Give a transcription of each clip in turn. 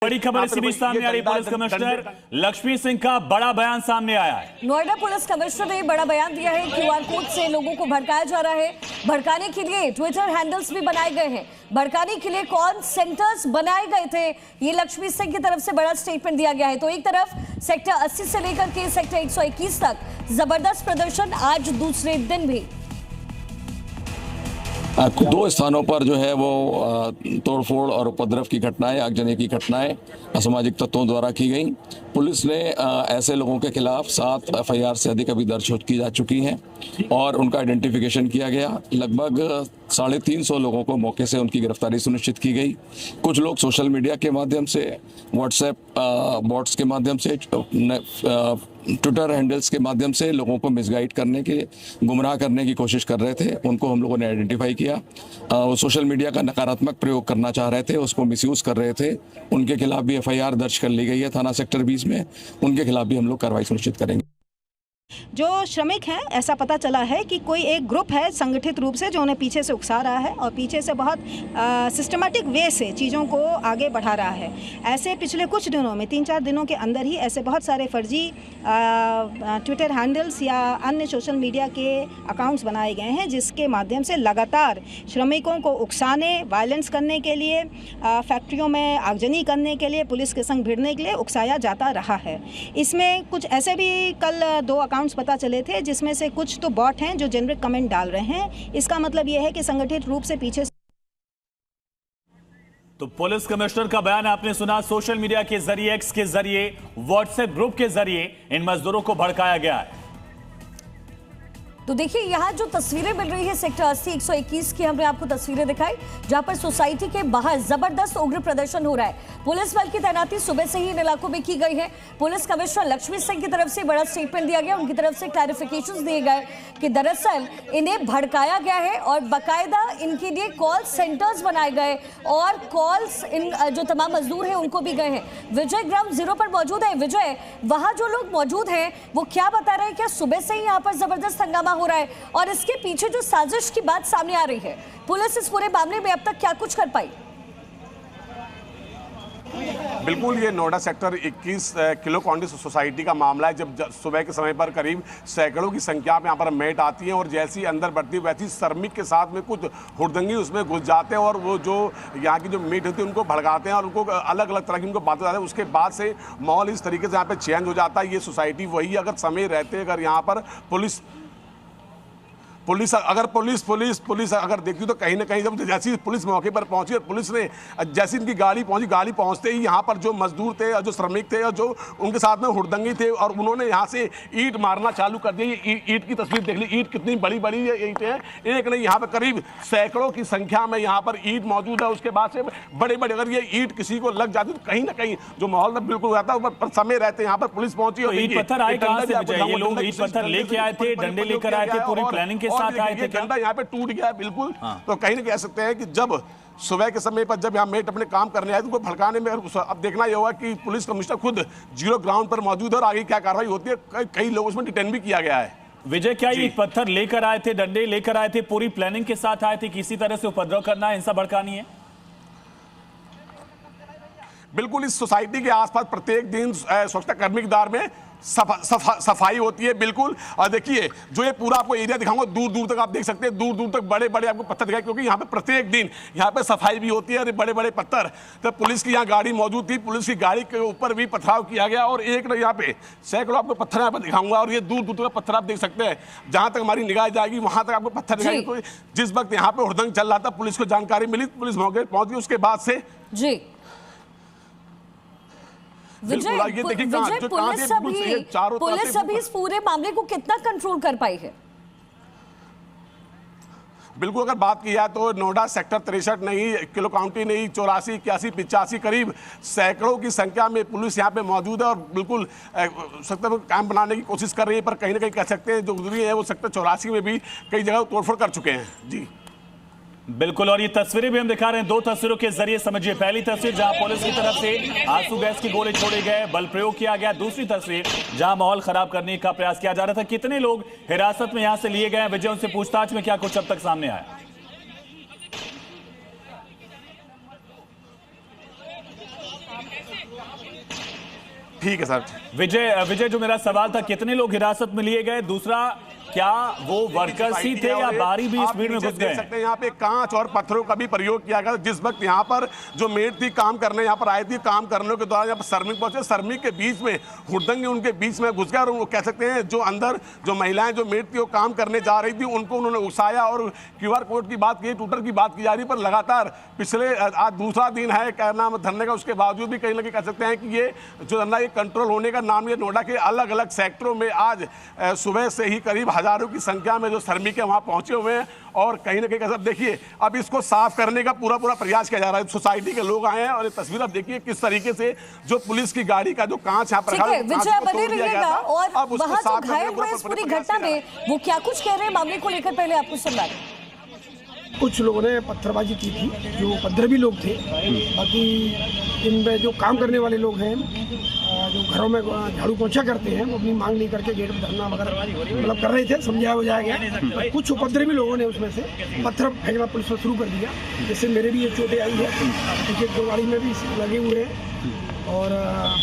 बड़ी खबर इसी बीच सामने आ रही। पुलिस कमिश्नर लक्ष्मी सिंह का बड़ा बयान सामने आया है। नोएडा पुलिस कमिश्नर ने बड़ा बयान दिया है। क्यूआर कोड से लोगों को भड़काया जा रहा है। भड़काने के लिए ट्विटर हैंडल्स भी बनाए गए हैं। भड़काने के लिए कॉल सेंटर्स बनाए गए थे। ये लक्ष्मी सिंह की तरफ से बड़ा स्टेटमेंट दिया गया है। तो एक तरफ सेक्टर 80 से लेकर के सेक्टर 121 तक जबरदस्त प्रदर्शन, आज दूसरे दिन भी दो स्थानों पर जो है वो तोड़फोड़ और उपद्रव की घटनाएं, आगजनी की घटनाएं असामाजिक तत्वों द्वारा की गई। पुलिस ने ऐसे लोगों के खिलाफ 7 एफआईआर से अधिक अभी दर्ज की जा चुकी हैं और उनका आइडेंटिफिकेशन किया गया। लगभग 350 लोगों को मौके से उनकी गिरफ्तारी सुनिश्चित की गई। कुछ लोग सोशल मीडिया के माध्यम से, व्हाट्सएप बॉट्स के माध्यम से, ट्विटर हैंडल्स के माध्यम से लोगों को मिसगाइड करने के, गुमराह करने की कोशिश कर रहे थे। उनको हम लोगों ने आइडेंटिफाई किया। वो सोशल मीडिया का नकारात्मक प्रयोग करना चाह रहे थे, उसको मिसयूज कर रहे थे। उनके खिलाफ भी एफआईआर दर्ज कर ली गई है थाना सेक्टर 20 में। उनके खिलाफ भी हम लोग कार्रवाई सुनिश्चित करेंगे। जो श्रमिक हैं, ऐसा पता चला है कि कोई एक ग्रुप है संगठित रूप से जो उन्हें पीछे से उकसा रहा है और पीछे से बहुत सिस्टमैटिक वे से चीज़ों को आगे बढ़ा रहा है। ऐसे पिछले कुछ दिनों में 3-4 दिनों के अंदर ही ऐसे बहुत सारे फर्जी ट्विटर हैंडल्स या अन्य सोशल मीडिया के अकाउंट्स बनाए गए हैं, जिसके माध्यम से लगातार श्रमिकों को उकसाने, वायलेंस करने के लिए, फैक्ट्रियों में आगजनी करने के लिए, पुलिस के संग भिड़ने के लिए उकसाया जाता रहा है। इसमें कुछ ऐसे भी कल 2 अकाउंट्स पता चले थे, जिसमें से कुछ तो बॉट हैं जो जेनरिक कमेंट डाल रहे हैं। इसका मतलब यह है कि संगठित रूप से पीछे। तो पुलिस कमिश्नर का बयान आपने सुना। सोशल मीडिया के जरिए, एक्स के जरिए, व्हाट्सएप ग्रुप के जरिए इन मजदूरों को भड़काया गया है। तो देखिए यहाँ जो तस्वीरें मिल रही है सेक्टर 80, 121 की हमने आपको तस्वीरें दिखाई, जहां पर सोसाइटी के बाहर जबरदस्त उग्र प्रदर्शन हो रहा है। पुलिस बल की तैनाती सुबह से ही इन इलाकों में की गई है। पुलिस कमिश्नर लक्ष्मी सिंह की तरफ से बड़ा स्टेटमेंट दिया गया। उनकी तरफ से क्लैरिफिकेशंस दिए गए कि दरअसल इन्हें भड़काया गया है और बाकायदा इनके लिए कॉल सेंटर्स बनाए गए और कॉल्स इन जो तमाम मजदूर हैं उनको भी गए हैं। विजय ग्राउंड जीरो पर मौजूद है। विजय, वहां जो लोग मौजूद हैं वो क्या बता रहे हैं? क्या सुबह से ही यहाँ पर जबरदस्त हंगामा हो रहा है और इसके पीछे जो साजिश की बात सामने आ रही है, पुलिस इस पूरे मामले में अब तक क्या कुछ कर पाई? बिल्कुल, ये Noida sector 21 kilo candy society का मामला है। जब सुबह के समय पर करीब सैकड़ों की संख्या में यहाँ पर मेट आती है और जैसी अंदर बढ़ती है वैसी श्रमिक के साथ में कुछ हुड़दंगी उसमें घुस जाते हैं और वो जो यहाँ की जो मीट होती है उनको भड़काते हैं और उनको अलग अलग तरह की उनको बातें बताते हैं। उसके बाद से माहौल इस तरीके से यहाँ पर चेंज हो जाता है। ये सोसाइटी वही, अगर समय रहते अगर यहाँ पर पुलिस अगर देखती तो कहीं ना कहीं जब जैसी पुलिस मौके पर पहुंची और पुलिस ने जैसी इनकी गाड़ी पहुंची, गाड़ी पहुंचते ही यहाँ पर जो मजदूर थे और जो श्रमिक थे और जो उनके साथ में हुड़दंगी थे और उन्होंने यहाँ से ईंट मारना चालू कर दिया। ये ईंट की तस्वीर देख ली, ईंट कितनी बड़ी बड़ी ईंटें हैं। एक नहीं, यहाँ पर करीब सैकड़ों की संख्या में यहाँ पर ईंट मौजूद है। उसके बाद से बड़े बड़े, अगर ये ईंट किसी को लग जाती तो कहीं ना कहीं जो माहौल में बिल्कुल रहता है, पर समय रहते यहाँ पर पुलिस पहुंची और ईंट पत्थर आए कहां से? ये लोग ईंट पत्थर लेके आए थे, डंडे लेकर आए थे, पूरी प्लानिंग के साथ आए थे क्या? यहाँ पे टूट गया है बिल्कुल। तो कहीं ना कह सकते हैं कि जब सुबह के समय पर जब यहाँ मेट अपने काम करने आए तो उनको भड़काने में अब देखना यह होगा कि पुलिस कमिश्नर खुद जीरो ग्राउंड पर मौजूद है और आगे क्या कार्रवाई होती है। कई लोगों उसमें डिटेन भी किया गया है। विजय, क्या ये पत्थर लेकर आए थे, डंडे लेकर आए थे, पूरी प्लानिंग के साथ आए थे, किसी तरह से उपद्रव करना है, हिंसा भड़कानी है? बिल्कुल, इस सोसाइटी के आसपास प्रत्येक दिन स्वच्छता कर्मी की दार में सफाई होती है। बिल्कुल, और देखिए जो ये पूरा आपको एरिया दिखाऊंगा, दूर दूर तक आप देख सकते हैं, दूर दूर तक बड़े बड़े आपको पत्थर दिखाए, क्योंकि यहाँ पे प्रत्येक दिन यहाँ पे सफाई भी होती है और बड़े बड़े पत्थर। तो पुलिस की यहाँ गाड़ी मौजूद थी, पुलिस की गाड़ी के ऊपर भी पथराव किया गया और एक ना यहाँ पे सैकड़ों आपको पत्थर यहाँ पर दिखाऊंगा और ये दूर दूर तक पत्थर आप देख सकते हैं। जहाँ तक हमारी निगाह जाएगी वहां तक आपको पत्थर दिखाएंगे। तो जिस वक्त यहाँ पे हुड़दंग चल रहा था, पुलिस को जानकारी मिली, पुलिस मौके पहुंच गई। उसके बाद से विजय, पुलिस अभी इस पूरे मामले को कितना कंट्रोल कर पाई है? बिल्कुल, अगर बात की जाए तो नोएडा सेक्टर 63 नहीं, किलो काउंटी नहीं, 84, 81, 85 करीब सैकड़ों की संख्या में पुलिस यहाँ पे मौजूद है और बिल्कुल सेक्टर कैंप बनाने की कोशिश कर रही है। पर कहीं ना कहीं कह सकते हैं जो गुजरी है वो सेक्टर 84 में भी कई जगह तोड़फोड़ कर चुके हैं। जी बिल्कुल, और ये तस्वीरें भी हम दिखा रहे हैं 2 तस्वीरों के जरिए। समझिए, पहली तस्वीर जहां पुलिस की तरफ से आंसू गैस के गोले छोड़े गए, बल प्रयोग किया गया। दूसरी तस्वीर जहां माहौल खराब करने का प्रयास किया जा रहा था। कितने लोग हिरासत में यहां से लिए गए हैं विजय? उनसे पूछताछ में क्या कुछ अब तक सामने आया? ठीक है सर। विजय, जो मेरा सवाल था, कितने लोग हिरासत में लिए गए? दूसरा, क्या वो वर्कर्स ही थे या बाहरी भी इस भीड़ में घुस गए? देख सकते हैं यहाँ पे कांच और पत्थरों का भी प्रयोग किया गया। जिस वक्त यहाँ पर जो मेड थी काम करने यहाँ पर आई थी, काम करने के दौरान यहाँ पर श्रमिक पहुंचे, श्रमिक के बीच में हुड़दंग उनके बीच में घुस गया और वो कह सकते हैं जो अंदर जो महिलाएं जो मेड थी वो काम करने जा रही थी उनको उन्होंने उकसाया और QR कोड की बात की, ट्विटर की बात की जा रही, पर लगातार पिछले आज दूसरा दिन है क्या नाम धरने का, उसके बावजूद भी कहीं ना कहीं कह सकते हैं कि ये जो धरना ये कंट्रोल होने का नाम, ये नोएडा के अलग अलग सेक्टरों में आज सुबह से ही करीब हजारों की संख्या में जो श्रमिक है वहां पहुंचे हुए हैं और कहीं ना कहीं सब देखिए अब इसको साफ करने का पूरा प्रयास किया जा रहा है। सोसाइटी के लोग आए हैं और ये तस्वीर अब देखिए किस तरीके से जो पुलिस की गाड़ी का जो कांच यहाँ पर विजय बने रहिएगा और वहां जो घायल हुए इस पूरी घटना में वो क्या कुछ कह रहे हैं मामले को लेकर, पहले आपको सुना दें। कुछ लोगों ने पत्थरबाजी की थी, जो उपद्रवी लोग थे। बाकी इनमें जो काम करने वाले लोग हैं, जो घरों में झाड़ू पोछा करते हैं, वो अपनी मांग नहीं करके गेट पर धरना वगैरह मतलब कर रहे थे, समझाया बुझाया गया। कुछ उपद्रवी लोगों ने उसमें से पत्थर फेंकना पुलिस पर शुरू कर दिया, जिससे मेरे भी ये चोटें आई है, क्योंकि दो गाड़ी में भी लगे हुए हैं। और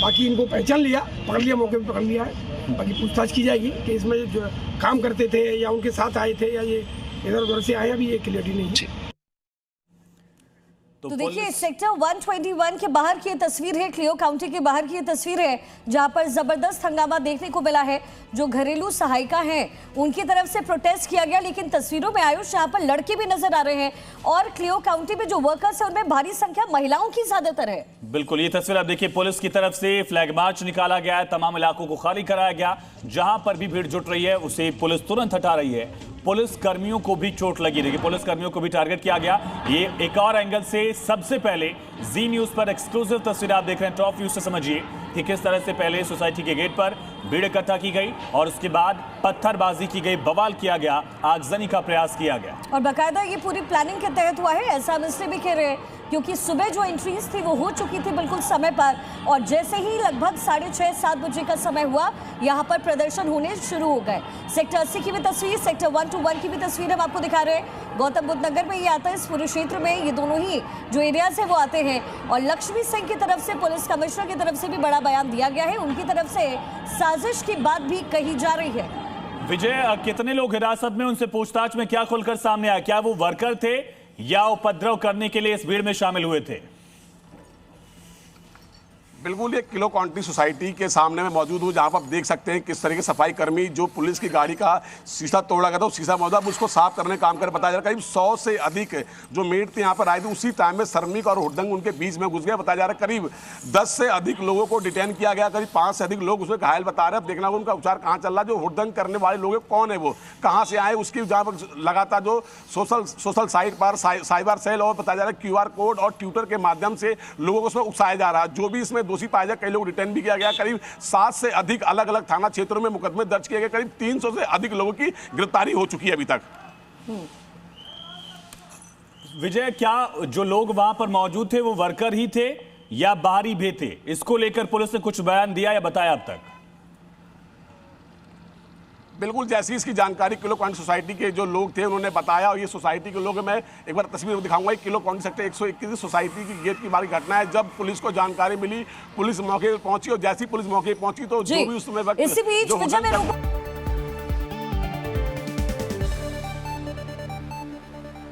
बाकी इनको पहचान लिया, पकड़ लिया, मौके पर पकड़ लिया है। बाकी पूछताछ की जाएगी कि इसमें जो काम करते थे या उनके साथ आए थे या ये इधर उधर से आया, भी ये क्लियरिटी नहीं है। तो देखिए सेक्टर 121 के बाहर की ये तस्वीर है, क्लियो काउंटी के बाहर की ये तस्वीर है, जहां पर जबरदस्त हंगामा देखने को मिला है। जो घरेलू सहायिका हैं उनकी तरफ से प्रोटेस्ट किया गया, लेकिन तस्वीरों में आयुष यहाँ पर लड़के भी नजर आ रहे हैं और क्लियो काउंटी में जो वर्कर्स है उनमें भारी संख्या महिलाओं की ज्यादातर है। बिल्कुल, ये तस्वीर आप देखिए, पुलिस की तरफ से फ्लैग मार्च निकाला गया है, तमाम इलाकों को खाली कराया गया। जहां पर भी भीड़ जुट रही है उसे पुलिस तुरंत हटा रही है। पुलिस कर्मियों को भी चोट लगी, देखिए पुलिस कर्मियों को भी टारगेट किया गया। ये एक और एंगल से सबसे पहले जी न्यूज पर एक्सक्लूसिव तस्वीर आप देख रहे हैं, टॉप व्यू से समझिए कि किस तरह से पहले सोसाइटी के गेट पर भीड़ इकट्ठा की गई और उसके बाद पत्थरबाजी की गई, बवाल किया गया, आगजनी का प्रयास किया गया। और बाकायदा ये पूरी प्लानिंग के तहत हुआ है, ऐसा हम इसलिए भी कह रहे हैं क्योंकि सुबह जो एंट्रीज थी वो हो चुकी थी बिल्कुल समय पर, और जैसे ही लगभग 6:30-7 बजे का समय हुआ, यहाँ पर प्रदर्शन होने शुरू हो गए। सेक्टर 80 की भी तस्वीर, सेक्टर 121 की भी तस्वीर हम आपको दिखा रहे हैं। गौतम बुद्ध नगर में ये आता है, इस पूरे क्षेत्र में ये दोनों ही जो एरियाज है वो आते हैं। और लक्ष्मी सिंह की तरफ से, पुलिस कमिश्नर की तरफ से भी बड़ा बयान दिया गया है, उनकी तरफ से साजिश की बात भी कही जा रही है। विजय, कितने लोग हिरासत में, उनसे पूछताछ में क्या खुलकर सामने आया? क्या वो वर्कर थे या उपद्रव करने के लिए इस भीड़ में शामिल हुए थे? बिल्कुल, ये किलो क्वांटिटी सोसाइटी के सामने में मौजूद हूँ, जहाँ पर आप देख सकते हैं किस तरह के सफाई कर्मी जो पुलिस की गाड़ी का शीशा तोड़ा गया था, शीशा मौजूद, उसको साफ करने का काम कर बताया जा रहा है। करीब 100 से अधिक जो मेड थे यहाँ पर आए थे, उसी टाइम में श्रमिक और हुड़दंग उनके बीच में घुस गया बताया जा रहा है। करीब 10 से अधिक लोगों को डिटेन किया गया, करीब 5 से अधिक लोग उसमें घायल बता रहे हैं। अब देखना उनका उपचार कहाँ चल रहा है। जो हुड़दंग करने वाले लोग कौन है, वो कहाँ से आए, उसकी जहाँ पर लगातार जो सोशल साइट पर साइबर सेल और बताया जा रहा है QR कोड और ट्विटर के माध्यम से लोगों को उसमें उकसाया जा रहा है। जो भी इसमें दोषी पाए जाए, कई लोग डिटेन भी किया गया। करीब 7 से अधिक अलग अलग थाना क्षेत्रों में मुकदमे दर्ज किए गए। करीब 300 से अधिक लोगों की गिरफ्तारी हो चुकी है अभी तक। विजय, क्या जो लोग वहां पर मौजूद थे वो वर्कर ही थे या बाहरी भी थे? इसको लेकर पुलिस ने कुछ बयान दिया या बताया अब तक? बिल्कुल, जैसी इसकी जानकारी किलो क्वांटिटी सोसाइटी के जो लोग थे उन्होंने बताया, और ये सोसाइटी के लोग, मैं एक बार तस्वीर दिखाऊंगा। किलो क्वांटिटी सेक्टर 121 सोसाइटी की गेट की बारी घटना है। जब पुलिस को जानकारी मिली, पुलिस मौके पर पहुंची और जैसी पुलिस मौके पर पहुंची तो जो भी उस समय वक्त